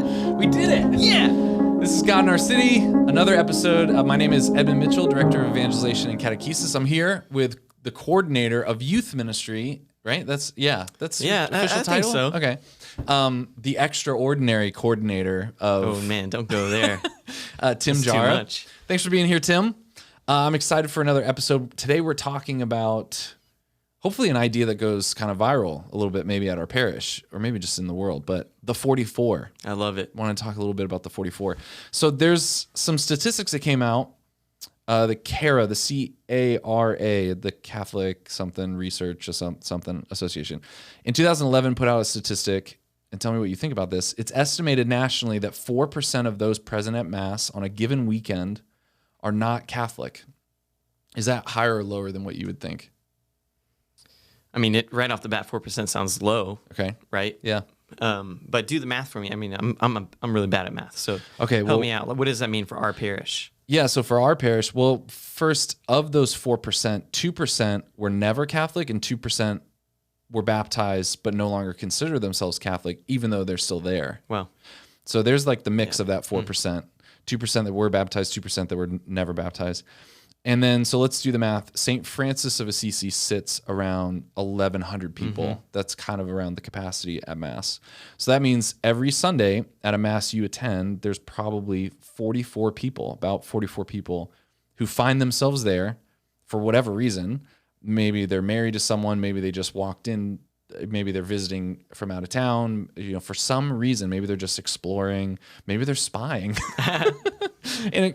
it. We did it. Yeah. This is God in Our City, another episode. My name is Edmund Mitchell, Director of Evangelization and Catechesis. I'm here with the coordinator of youth ministry, right? That's your official title? Think so. Okay. The extraordinary coordinator of... Oh, man, don't go there. Tim That's Jara. too much. Thanks for being here, Tim. I'm excited for another episode. Today we're talking about... hopefully an idea that goes kind of viral a little bit, maybe at our parish or maybe just in the world, but the 44. I love it. I want to talk a little bit about the 44. So there's some statistics that came out. The CARA, the C-A-R-A, the Catholic something research or something association, in 2011 put out a statistic, and tell me what you think about this. It's estimated nationally that 4% of those present at Mass on a given weekend are not Catholic. Is that higher or lower than what you would think? I mean, right off the bat, 4% sounds low. Okay. Right? Yeah. But do the math for me. I mean, I'm really bad at math, so help me out. What does that mean for our parish? Yeah, so for our parish, well, first, of those 4%, 2% were never Catholic and 2% were baptized but no longer consider themselves Catholic, even though they're still there. Well, so there's like the mix of that 4%. 2% that were baptized, 2% that were never baptized. And then, so let's do the math. St. Francis of Assisi sits around 1,100 people. Mm-hmm. That's kind of around the capacity at Mass. So that means every Sunday at a Mass you attend, there's probably about 44 people who find themselves there for whatever reason. Maybe they're married to someone. Maybe they just walked in. Maybe they're visiting from out of town. For some reason, maybe they're just exploring. Maybe they're spying. And,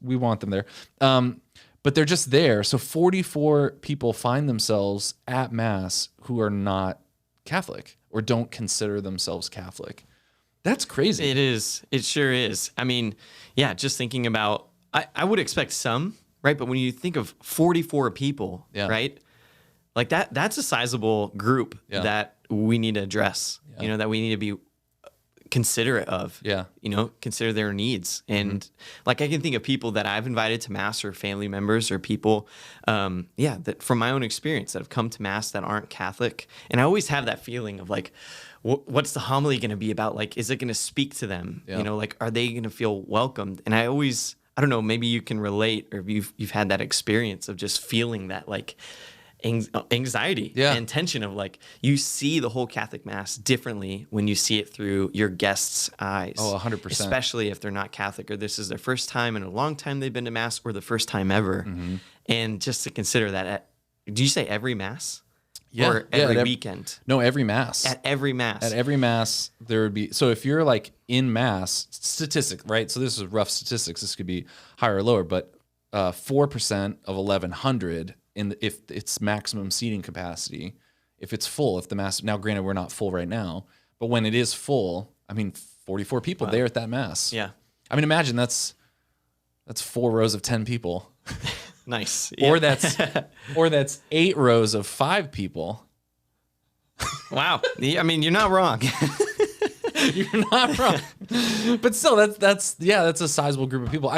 we want them there. But they're just there. So 44 people find themselves at Mass who are not Catholic or don't consider themselves Catholic. That's crazy. it is. It sure is. I mean, yeah, just thinking about, I would expect some, right? But when you think of 44 people, right? Like that's a sizable group that we need to address, that we need to be considerate of, consider their needs. And like, I can think of people that I've invited to Mass or family members or people, that from my own experience that have come to Mass that aren't Catholic. And I always have that feeling of like, what's the homily going to be about? Like, is it going to speak to them? Yeah. Like, are they going to feel welcomed? And I don't know, maybe you can relate or you've had that experience of just feeling that like, anxiety and tension of like, you see the whole Catholic Mass differently when you see it through your guests' eyes. Oh, 100%. Especially if they're not Catholic or this is their first time in a long time they've been to Mass or the first time ever. Mm-hmm. And just to consider that do you say every Mass? Yeah. Or every weekend? No, every Mass. At every Mass. At every Mass, there would be... So if you're like in Mass, statistic, right? So this is rough statistics. This could be higher or lower, but 4% of 1,100... if it's maximum seating capacity, if it's full, if the Mass, now granted we're not full right now, but when it is full, 44 people there at that Mass. Yeah. Imagine that's 4 rows of 10 people. Nice. Or that's 8 rows of 5 people. Wow. You're not wrong. You're not wrong. But still, that's a sizable group of people.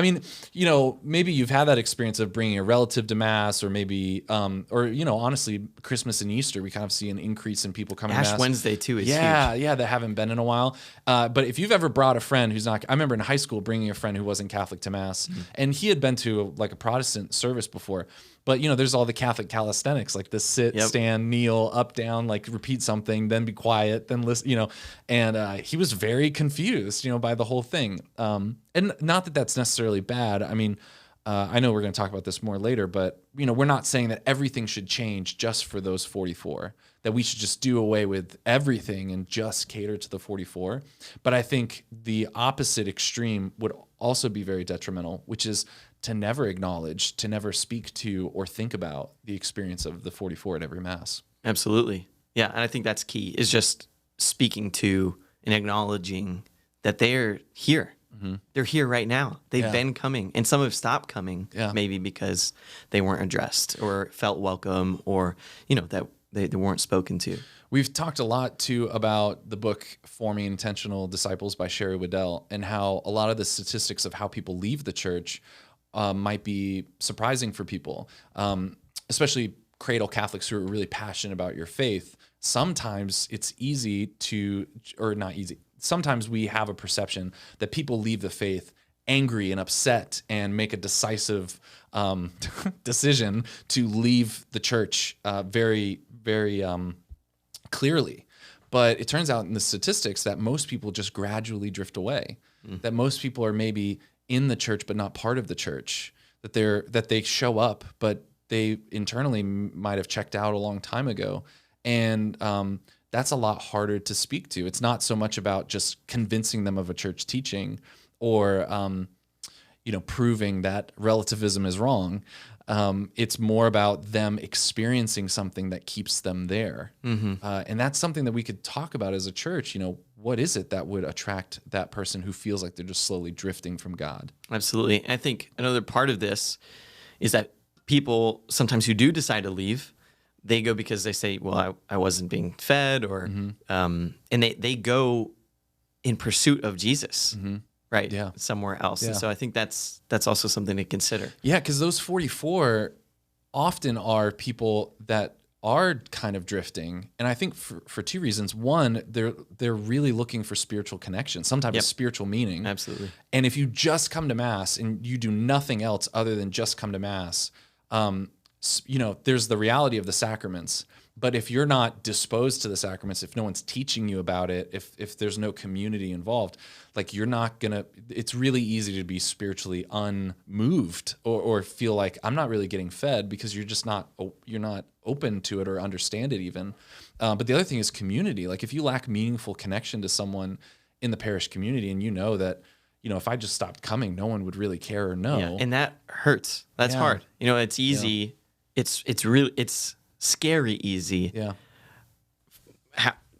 Maybe you've had that experience of bringing a relative to Mass, or maybe, honestly, Christmas and Easter, we kind of see an increase in people coming to Mass. Ash Wednesday, too, is huge. Yeah, that haven't been in a while. But if you've ever brought a friend who's not, I remember in high school bringing a friend who wasn't Catholic to Mass, and he had been to a Protestant service before. But, there's all the Catholic calisthenics, like the sit, stand, kneel, up, down, like repeat something, then be quiet, then listen, and he was very confused, by the whole thing. And not that that's necessarily bad. I know we're going to talk about this more later, but, we're not saying that everything should change just for those 44, that we should just do away with everything and just cater to the 44. But I think the opposite extreme would also be very detrimental, which is to never acknowledge, to never speak to or think about the experience of the 44 at every Mass. Absolutely. Yeah, and I think that's key, is just speaking to and acknowledging that they're here. Mm-hmm. They're here right now. They've been coming, and some have stopped coming, maybe because they weren't addressed or felt welcome, or, that they weren't spoken to. We've talked a lot, too, about the book Forming Intentional Disciples by Sherry Waddell, and how a lot of the statistics of how people leave the church might be surprising for people, especially cradle Catholics who are really passionate about your faith. Sometimes it's easy to, or not easy, sometimes we have a perception that people leave the faith angry and upset and make a decisive decision to leave the church very, very clearly. But it turns out in the statistics that most people just gradually drift away, that most people are maybe in the church but not part of the church, that they show up but they internally might have checked out a long time ago. And that's a lot harder to speak to. It's not so much about just convincing them of a church teaching or proving that relativism is wrong. It's more about them experiencing something that keeps them there. And that's something that we could talk about as a church. What is it that would attract that person who feels like they're just slowly drifting from God? Absolutely. I think another part of this is that people sometimes who do decide to leave, they go because they say, well, I wasn't being fed, or and they go in pursuit of Jesus. Right. Yeah. Somewhere else. Yeah. And so I think that's also something to consider. Yeah, because those 44 often are people that are kind of drifting. And I think for two reasons. One, they're really looking for spiritual connection, some type of spiritual meaning. Absolutely. And if you just come to Mass and you do nothing else other than just come to Mass, there's the reality of the sacraments. But if you're not disposed to the sacraments, if no one's teaching you about it, if there's no community involved, like it's really easy to be spiritually unmoved or feel like I'm not really getting fed because you're not open to it or understand it even. But the other thing is community. Like if you lack meaningful connection to someone in the parish community and you know that, if I just stopped coming, no one would really care or know. Yeah, and that hurts. That's hard. It's easy. Yeah. It's scary easy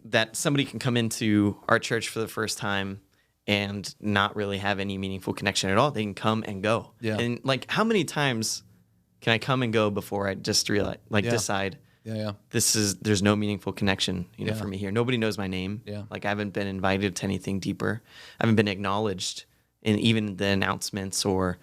that somebody can come into our church for the first time and not really have any meaningful connection at all. They can come and go. Yeah. And how many times can I come and go before I just realize, decide there's no meaningful connection, for me here. Nobody knows my name. Yeah. I haven't been invited to anything deeper. I haven't been acknowledged in even the announcements or,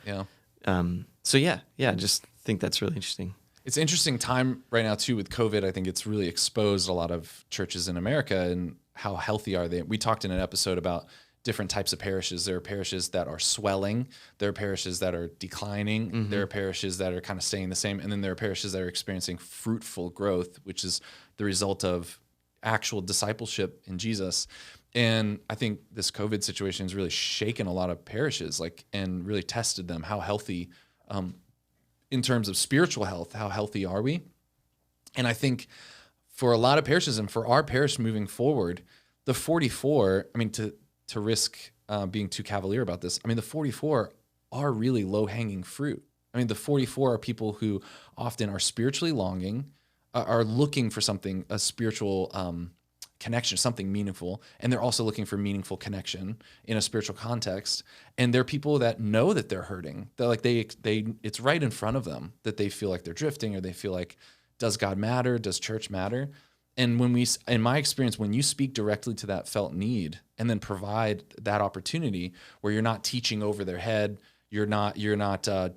just think that's really interesting. It's an interesting time right now, too, with COVID. I think it's really exposed a lot of churches in America and how healthy are they. We talked in an episode about different types of parishes. There are parishes that are swelling. There are parishes that are declining. There are parishes that are kind of staying the same. And then there are parishes that are experiencing fruitful growth, which is the result of actual discipleship in Jesus. And I think this COVID situation has really shaken a lot of parishes, and really tested them. How healthy in terms of spiritual health, how healthy are we? And I think for a lot of parishes and for our parish moving forward, the 44, to risk being too cavalier about this, the 44 are really low-hanging fruit. The 44 are people who often are spiritually longing, are looking for something, a spiritual connection, something meaningful, and they're also looking for meaningful connection in a spiritual context. And they're people that know that they're hurting. They're it's right in front of them that they feel like they're drifting, or they feel like, does God matter? Does church matter? And in my experience, when you speak directly to that felt need and then provide that opportunity where you're not teaching over their head, you're not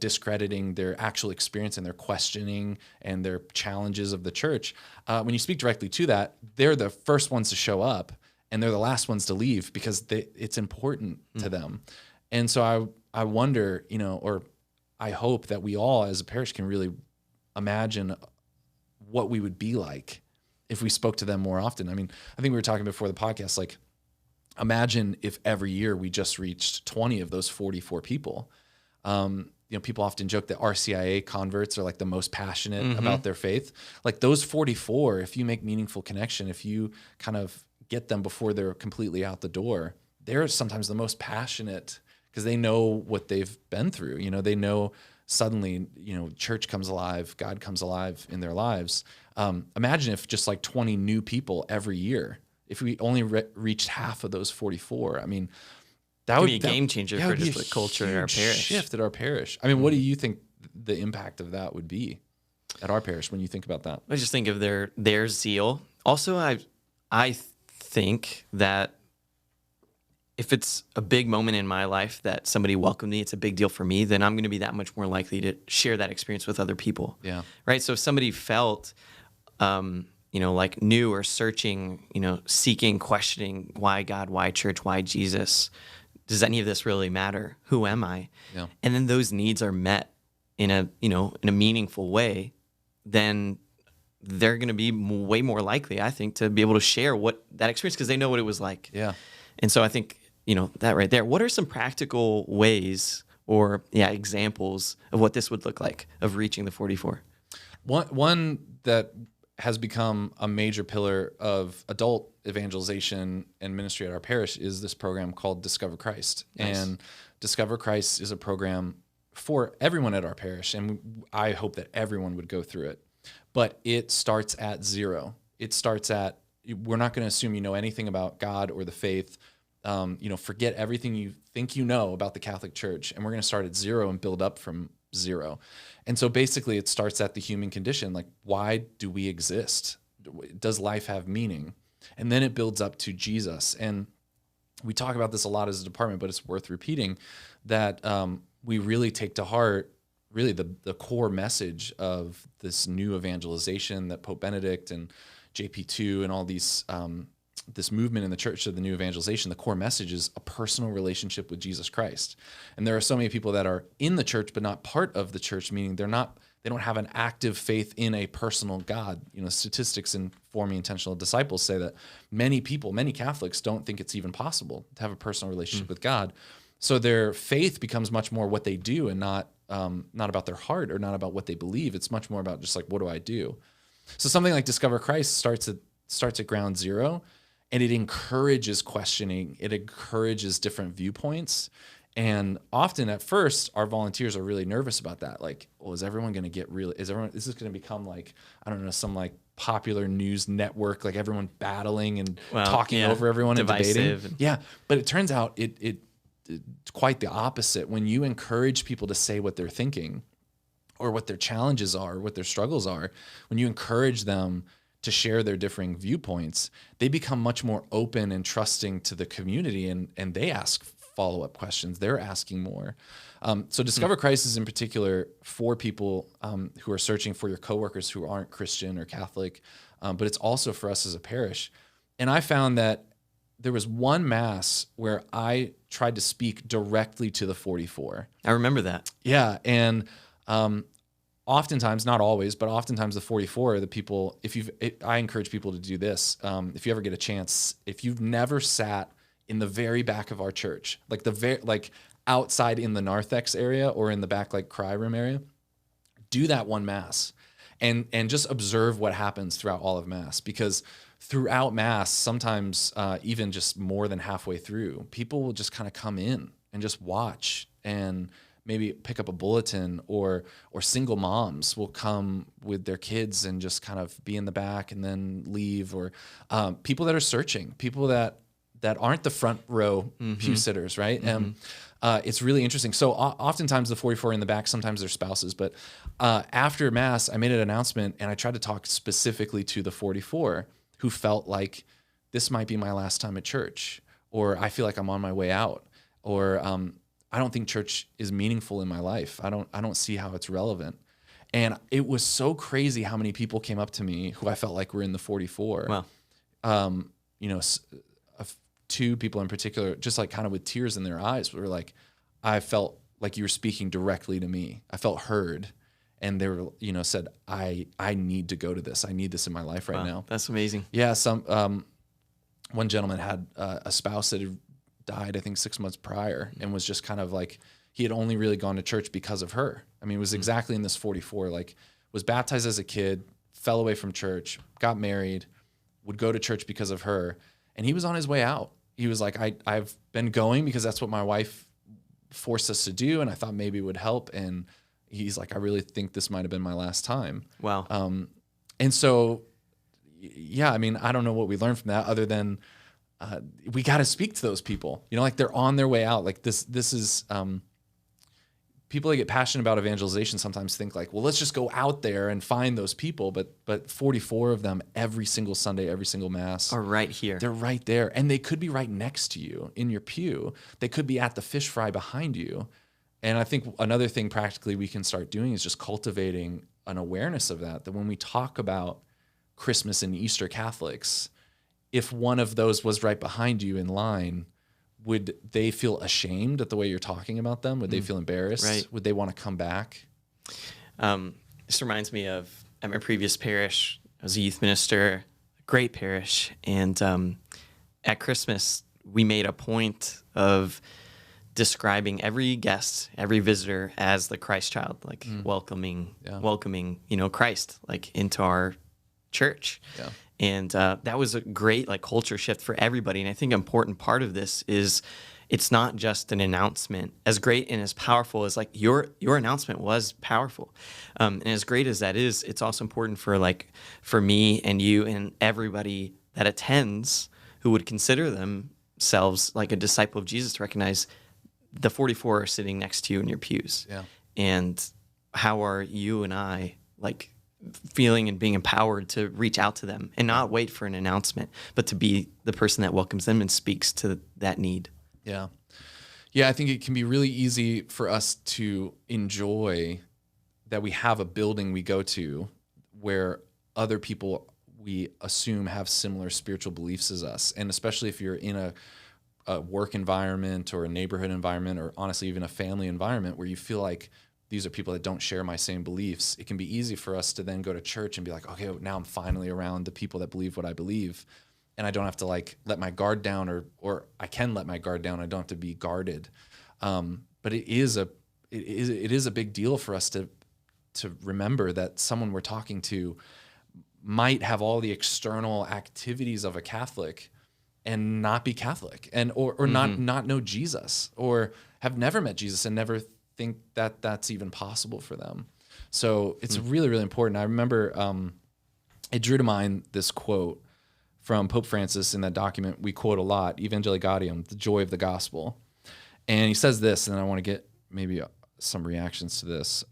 discrediting their actual experience and their questioning and their challenges of the church. When you speak directly to that, they're the first ones to show up and they're the last ones to leave because it's important to them. And so I wonder, or I hope that we all as a parish can really imagine what we would be like if we spoke to them more often. I think we were talking before the podcast, imagine if every year we just reached 20 of those 44 people. People often joke that RCIA converts are the most passionate about their faith. Those 44, if you make meaningful connection, if you kind of get them before they're completely out the door, they're sometimes the most passionate because they know what they've been through. They know suddenly, church comes alive, God comes alive in their lives. Imagine if just 20 new people every year, if we only reached half of those 44, that would be a game changer for just the culture in our parish. Shift at our parish. What do you think the impact of that would be at our parish when you think about that? I just think of their zeal. Also, I think that if it's a big moment in my life that somebody welcomed me, it's a big deal for me, then I'm going to be that much more likely to share that experience with other people. Yeah. Right. So if somebody felt, like new or searching, seeking, questioning, why God, why church, why Jesus? Does any of this really matter? Who am I? Yeah. And then those needs are met in a meaningful way, then they're going to be way more likely, I think, to be able to share what that experience, because they know what it was like. Yeah. And so I think, that right there. What are some practical ways or examples of what this would look like of reaching the 44? One that has become a major pillar of adult evangelization and ministry at our parish is this program called Discover Christ. Nice. And Discover Christ is a program for everyone at our parish, and I hope that everyone would go through it. But it starts at zero. It starts at, we're not going to assume you know anything about God or the faith. Forget everything you think you know about the Catholic Church, and we're going to start at zero and build up from zero. And so basically it starts at the human condition. Like, why do we exist? Does life have meaning? And then it builds up to Jesus. And we talk about this a lot as a department, but it's worth repeating that we really take to heart really the core message of this new evangelization that Pope Benedict and JP2 and all these this movement in the church of the new evangelization. The core message is a personal relationship with Jesus Christ. And there are so many people that are in the church but not part of the church, meaning they don't have an active faith in a personal God. Statistics in Forming Intentional Disciples say that many Catholics don't think it's even possible to have a personal relationship with God. So their faith becomes much more what they do and not about their heart or not about what they believe. It's much more about just like, what do I do? So something like Discover Christ starts at ground zero, and it encourages questioning. It encourages different viewpoints. And often at first, our volunteers are really nervous about that. Like, well, is everyone going to get is this going to become like, I don't know, some like popular news network, like everyone battling and talking over everyone divisive and debating? Yeah. But it turns out it's quite the opposite. When you encourage people to say what they're thinking or what their challenges are, what their struggles are, when you encourage them to share their differing viewpoints, they become much more open and trusting to the community, and they ask follow-up questions. They're asking more. So Discover Christ is in particular for people who are searching for your coworkers who aren't Christian or Catholic, but it's also for us as a parish. And I found that there was one Mass where I tried to speak directly to the 44. I remember that. Yeah, and oftentimes, not always, but oftentimes the 44 are the people, I encourage people to do this. If you ever get a chance, if you've never sat in the very back of our church, like outside in the narthex area or in the back like cry room area, do that one Mass and just observe what happens throughout all of Mass. Because throughout Mass, sometimes even just more than halfway through, people will just kind of come in and just watch and maybe pick up a bulletin, or single moms will come with their kids and just kind of be in the back and then leave, or people that are searching, people that aren't the front row pew sitters, right? It's really interesting. So oftentimes the 44 are in the back, sometimes they're spouses, but after Mass, I made an announcement and I tried to talk specifically to the 44 who felt like this might be my last time at church, or I feel like I'm on my way out, or I don't think church is meaningful in my life. I don't see how it's relevant. And it was so crazy how many people came up to me who I felt like were in the 44. Wow. Two people in particular, just like kind of with tears in their eyes, were like, I felt like you were speaking directly to me. I felt heard. And they were, said, I need to go to this. I need this in my life right now. That's amazing. Yeah. One gentleman had a spouse that had died, I think 6 months prior, and was just kind of like, he had only really gone to church because of her. I mean, it was exactly in this 44, like was baptized as a kid, fell away from church, got married, would go to church because of her. And he was on his way out. He was like, I've been going because that's what my wife forced us to do. And I thought maybe it would help. And he's like, I really think this might've been my last time. Wow. And so, yeah, I mean, I don't know what we learned from that other than, we got to speak to those people, like they're on their way out. Like this is, people that get passionate about evangelization sometimes think like, well, let's just go out there and find those people. But 44 of them every single Sunday, every single Mass are right here. They're right there. And they could be right next to you in your pew. They could be at the fish fry behind you. And I think another thing practically we can start doing is just cultivating an awareness of that when we talk about Christmas and Easter Catholics, if one of those was right behind you in line, would they feel ashamed at the way you're talking about them? Would they feel embarrassed? Right. Would they want to come back? This reminds me of at my previous parish. I was a youth minister, great parish, and at Christmas we made a point of describing every guest, every visitor as the Christ child, like welcoming, Christ like into our church. Yeah. And that was a great like culture shift for everybody. And I think an important part of this is it's not just an announcement. As great and as powerful as like your announcement was powerful, and as great as that is, it's also important for me and you and everybody that attends who would consider themselves like a disciple of Jesus to recognize the 44 are sitting next to you in your pews. Yeah. And how are you and I like feeling and being empowered to reach out to them and not wait for an announcement, but to be the person that welcomes them and speaks to that need. Yeah. Yeah, I think it can be really easy for us to enjoy that we have a building we go to where other people we assume have similar spiritual beliefs as us. And especially if you're in a work environment or a neighborhood environment or honestly even a family environment where you feel like these are people that don't share my same beliefs, it can be easy for us to then go to church and be like, okay, now I'm finally around the people that believe what I believe. And I don't have to like let my guard down or I can let my guard down. I don't have to be guarded. But it is a big deal for us to remember that someone we're talking to might have all the external activities of a Catholic and not be Catholic and or not know Jesus or have never met Jesus and never think that that's even possible for them. So it's really, really important. I remember it drew to mind this quote from Pope Francis in that document we quote a lot, Evangelization, the joy of the gospel. And he says this, and I want to get maybe some reactions to this.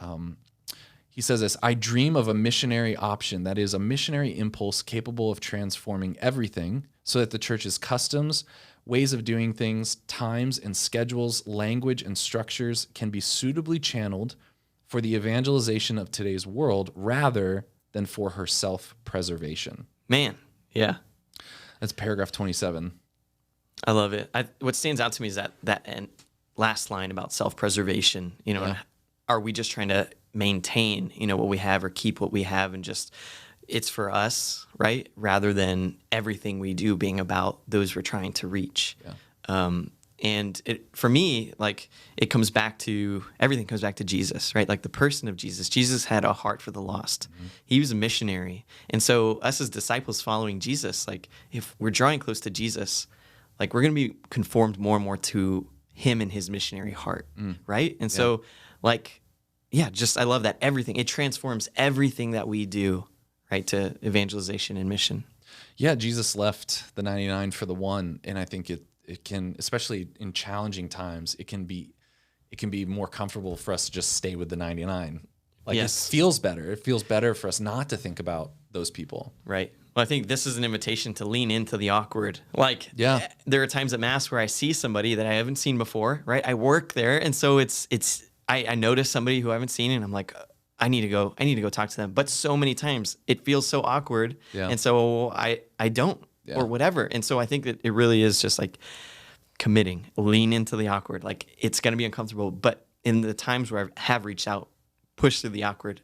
He says this: I dream of a missionary option, that is, a missionary impulse capable of transforming everything so that the church's customs, ways of doing things, times and schedules, language and structures can be suitably channeled for the evangelization of today's world rather than for her self-preservation. Man, yeah. That's paragraph 27. I love it. What stands out to me is that last line about self-preservation. Are we just trying to maintain, what we have or keep what we have and just it's for us, right? Rather than everything we do being about those we're trying to reach. Yeah. And for me, like everything comes back to Jesus, right? Like the person of Jesus. Jesus had a heart for the lost. Mm-hmm. He was a missionary. And so us as disciples following Jesus, like if we're drawing close to Jesus, like we're going to be conformed more and more to him and his missionary heart, right? And so I love that it transforms everything that we do, right, to evangelization and mission. Yeah, Jesus left the 99 for the one, and I think it can, especially in challenging times, it can be more comfortable for us to just stay with the 99. Like It feels better. It feels better for us not to think about those people. Right. Well, I think this is an invitation to lean into the awkward. Like, there are times at Mass where I see somebody that I haven't seen before, right? I work there, and so I notice somebody who I haven't seen, and I'm like, I need to go talk to them. But so many times it feels so awkward, and so I don't, or whatever. And so I think that it really is just like committing, lean into the awkward. Like it's going to be uncomfortable, but in the times where I have reached out, pushed through the awkward,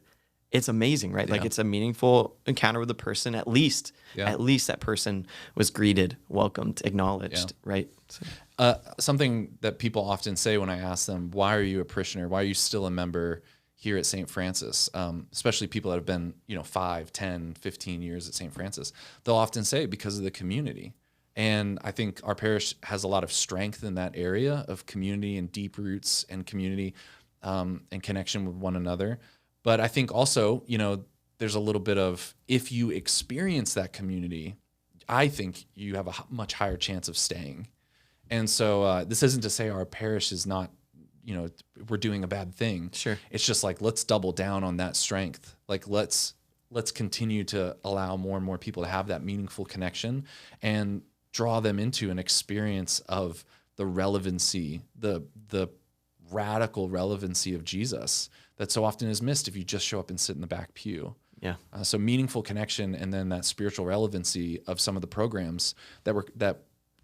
it's amazing, right? Like it's a meaningful encounter with the person. At least that person was greeted, welcomed, acknowledged, right? So. Something that people often say when I ask them, why are you a parishioner? Why are you still a member here at St. Francis? Especially people that have been, 5, 10, 15 years at St. Francis. They'll often say because of the community. And I think our parish has a lot of strength in that area of community and deep roots and community and connection with one another. But I think also, there's a little bit of, if you experience that community, I think you have a much higher chance of staying. And so this isn't to say our parish is not, we're doing a bad thing. Sure. It's just like, let's double down on that strength. Like, let's continue to allow more and more people to have that meaningful connection and draw them into an experience of the relevancy, the radical relevancy of Jesus that so often is missed if you just show up and sit in the back pew. Yeah. So meaningful connection, and then that spiritual relevancy of some of the programs that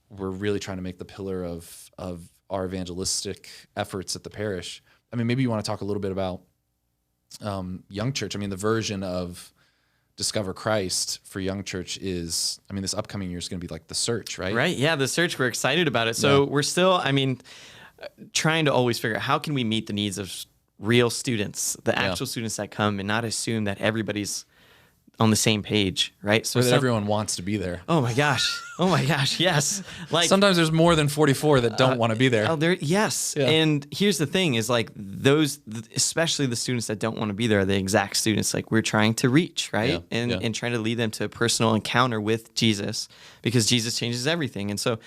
we're really trying to make the pillar of our evangelistic efforts at the parish. I mean, maybe you want to talk a little bit about Young Church. I mean, the version of Discover Christ for Young Church is, I mean, this upcoming year is going to be like the Search, right? Right. Yeah, the Search. We're excited about it. So we're still, I mean, trying to always figure out how can we meet the needs of real students, the actual students that come, and not assume that everybody's on the same page, right? So that everyone wants to be there. Oh my gosh. Yes. Like sometimes there's more than 44 that don't want to be there. Oh, yes. Yeah. And here's the thing is like those, especially the students that don't want to be there, are the exact students like we're trying to reach, right? And trying to lead them to a personal encounter with Jesus, because Jesus changes everything. And so,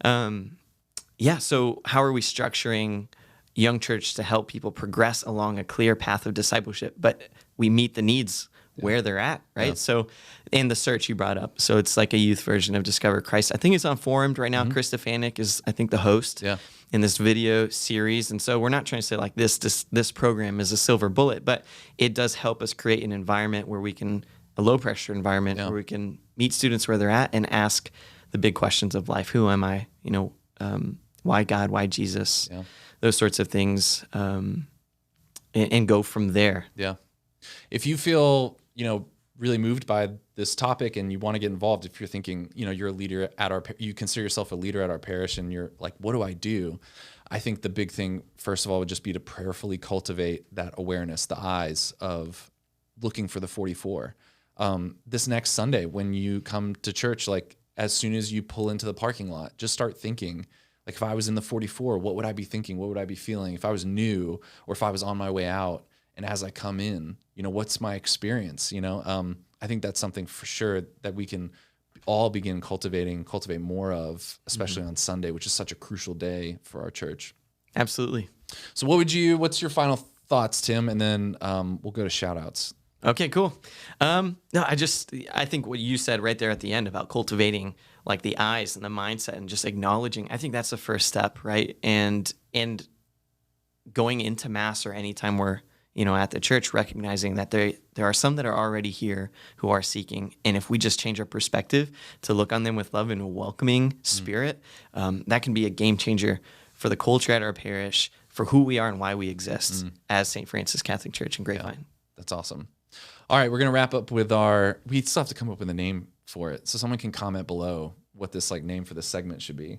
so how are we structuring Young Church to help people progress along a clear path of discipleship, but we meet the needs where they're at, right? Yeah. So in the Search you brought up, so it's like a youth version of Discover Christ. I think it's on Formed right now. Mm-hmm. Chris Stefanik is, I think, the host in this video series. And so we're not trying to say like this program is a silver bullet, but it does help us create an environment where we can, a low pressure environment where we can meet students where they're at and ask the big questions of life. Who am I? Why God? Why Jesus? Yeah. Those sorts of things, and go from there. Yeah. If you feel, really moved by this topic and you want to get involved, if you're thinking, you're a leader at you consider yourself a leader at our parish and you're like, what do I do? I think the big thing, first of all, would just be to prayerfully cultivate that awareness, the eyes of looking for the 44. This next Sunday, when you come to church, like as soon as you pull into the parking lot, just start thinking, like if I was in the 44, what would I be thinking? What would I be feeling? If I was new or if I was on my way out, and as I come in, what's my experience? I think that's something for sure that we can all begin cultivate more of, especially on Sunday, which is such a crucial day for our church. Absolutely. So what's your final thoughts, Tim? And then we'll go to shout outs. Okay, cool. I think what you said right there at the end about cultivating like the eyes and the mindset and just acknowledging, I think that's the first step, right? And going into Mass or anytime we're at the church, recognizing that there are some that are already here who are seeking. And if we just change our perspective to look on them with love and a welcoming spirit, that can be a game changer for the culture at our parish, for who we are and why we exist as St. Francis Catholic Church in Grapevine. Yeah, that's awesome. All right, we're going to wrap up with we still have to come up with a name for it. So someone can comment below what this name for this segment should be.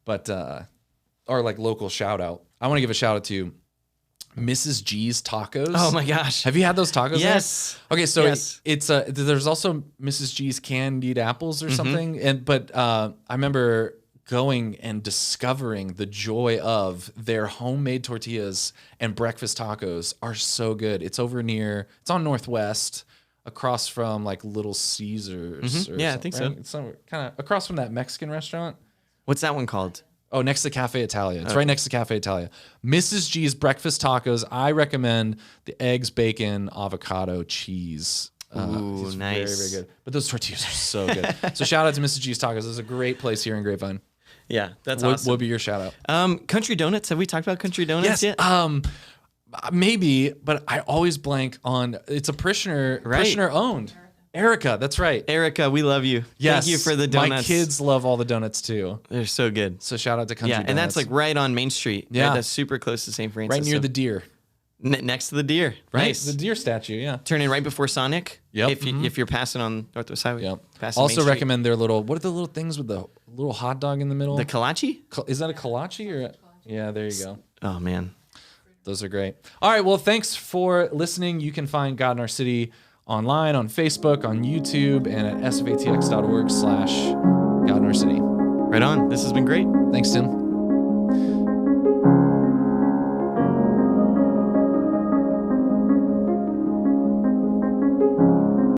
But our local shout out. I want to give a shout out to Mrs. G's Tacos. Oh my gosh. Have you had those tacos? Yes. There? Okay, so it's there's also Mrs. G's candied apples or something. But I remember going and discovering the joy of their homemade tortillas and breakfast tacos are so good. It's it's on Northwest, across from Little Caesars. I think so. It's somewhere kind of across from that Mexican restaurant. What's that one called? Oh, next to Cafe Italia. It's right next to Cafe Italia. Mrs. G's breakfast tacos. I recommend the eggs, bacon, avocado, cheese. Ooh, nice. Very, very good. But those tortillas are so good. So shout out to Mrs. G's Tacos. It's a great place here in Grapevine. Yeah, that's awesome. What would be your shout out? Country Donuts. Have we talked about Country Donuts yet? Maybe, but I always blank on. It's a parishioner owned. Erica, that's right. Erica, we love you. Yes. Thank you for the donuts. My kids love all the donuts too. They're so good. So shout out to Country Donuts. And that's right on Main Street. Yeah. Right? That's super close to St. Francis. Right near the deer. Next to the deer. Right? Nice. The deer statue, yeah. Turning right before Sonic. Yep. If you're passing on Northwest Highway. Yep. Also recommend their what are the little things with the little hot dog in the middle? The kolache? Is that a kolache or? Yeah, there you go. Oh, man. Those are great. All right, well, thanks for listening. You can find God in Our City online, on Facebook, on YouTube, and at sfatx.org/God in Our City. Right on. This has been great. Thanks, Tim.